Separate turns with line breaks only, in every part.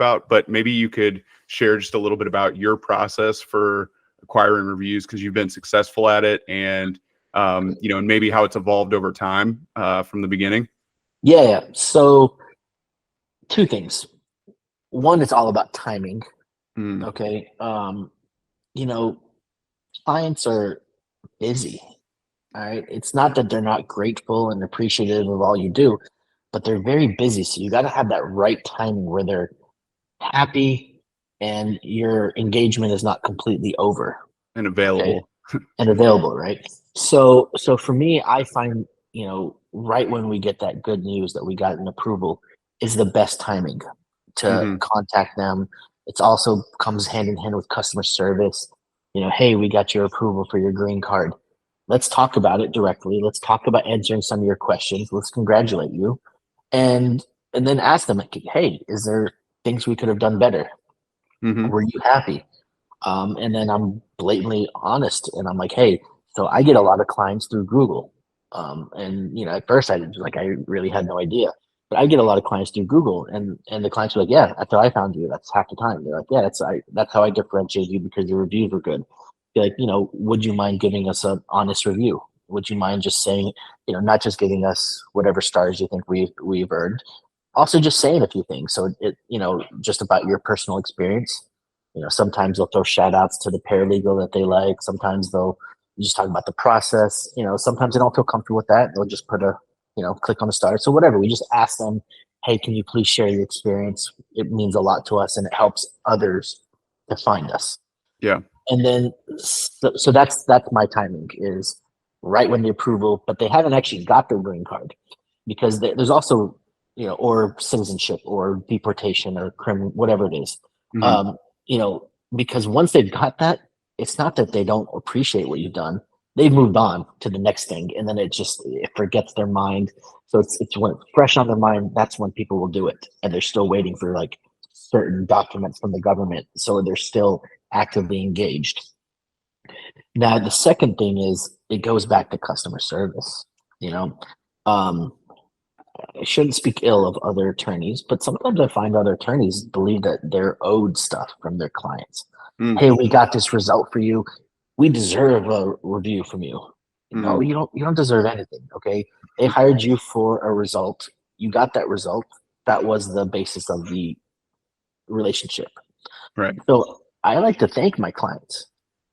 about, but maybe you could share just a little bit about your process for acquiring reviews, because you've been successful at it, and and maybe how it's evolved over time from the beginning.
Yeah. So two things. One, it's all about timing.
Mm,
Okay. Clients are busy. All right. It's not that they're not grateful and appreciative of all you do, but they're very busy. So you got to have that right timing where they're happy and your engagement is not completely over.
and
Okay.
available.
And available, right? So for me, I find, right when we get that good news that we got an approval is the best timing to
Hmm.
contact them. It's also comes hand in hand with customer service. Hey, we got your approval for your green card. Let's talk about it directly. Let's talk about answering some of your questions. Let's congratulate you. And then ask them, like, hey, is there things we could have done better?
Hmm.
Were you happy? And then I'm blatantly honest, and I'm like, hey, so I get a lot of clients through Google. And at first I really had no idea, but I get a lot of clients through Google, and the clients are like, yeah, after I found you, that's half the time. They're like, yeah, that's how I differentiate you, because your reviews were good. Be like, would you mind giving us an honest review? Would you mind just saying, not just giving us whatever stars you think we've earned, also just saying a few things. So just about your personal experience. Sometimes they'll throw shout outs to the paralegal that they like. Sometimes they'll just talk about the process. Sometimes they don't feel comfortable with that. They'll just put click on the star. So whatever, we just ask them, hey, can you please share your experience? It means a lot to us and it helps others to find us.
Yeah.
And then, so that's my timing is right when the approval, but they haven't actually got their green card, because there's also, or citizenship or deportation or criminal, whatever it is.
Hmm.
Um, because once they've got that, it's not that they don't appreciate what you've done. They've moved on to the next thing, and then it forgets their mind. So it's when it's fresh on their mind, that's when people will do it, and they're still waiting for like certain documents from the government, so they're still actively engaged. Now, the second thing is it goes back to customer service. You know, um, I shouldn't speak ill of other attorneys, but sometimes I find other attorneys believe that they're owed stuff from their clients.
Mm,
Hey, we got this result for you. We deserve a review from you. No,
mm,
you don't. You don't deserve anything. Okay, they hired you for a result. You got that result. That was the basis of the relationship.
right.
So I like to thank my clients,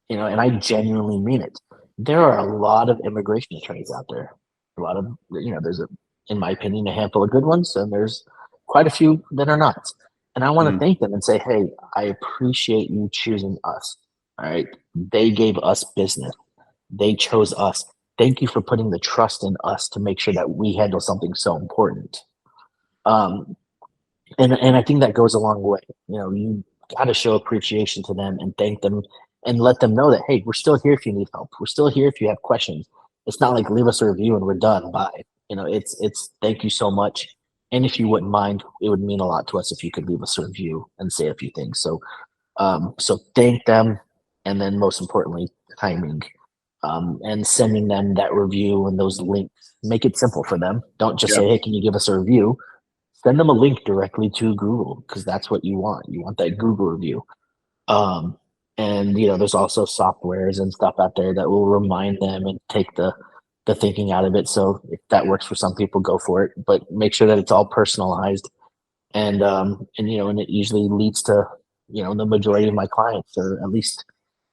and I genuinely mean it. There are a lot of immigration attorneys out there. A lot of, there's in my opinion, a handful of good ones, and there's quite a few that are not. And I want to
Mm,
thank them and say, hey, I appreciate you choosing us. All right. They gave us business. They chose us. Thank you for putting the trust in us to make sure that we handle something so important. Um, and I think that goes a long way. You got to show appreciation to them and thank them and let them know that, hey, we're still here if you need help. We're still here if you have questions. It's not like leave us a review and we're done. Bye. It's thank you so much. And if you wouldn't mind, it would mean a lot to us if you could leave us a review and say a few things. So thank them, and then most importantly, timing, and sending them that review and those links. Make it simple for them. Don't just
yeah.
say, hey, can you give us a review? Send them a link directly to Google, because that's what you want. You want that Google review. Um, and there's also softwares and stuff out there that will remind them and take the thinking out of it. So if that works for some people, go for it. But make sure that it's all personalized, and it usually leads to the majority of my clients, or at least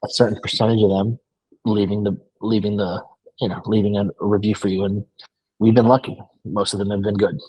a certain percentage of them, leaving a review for you. And we've been lucky. Most of them have been good.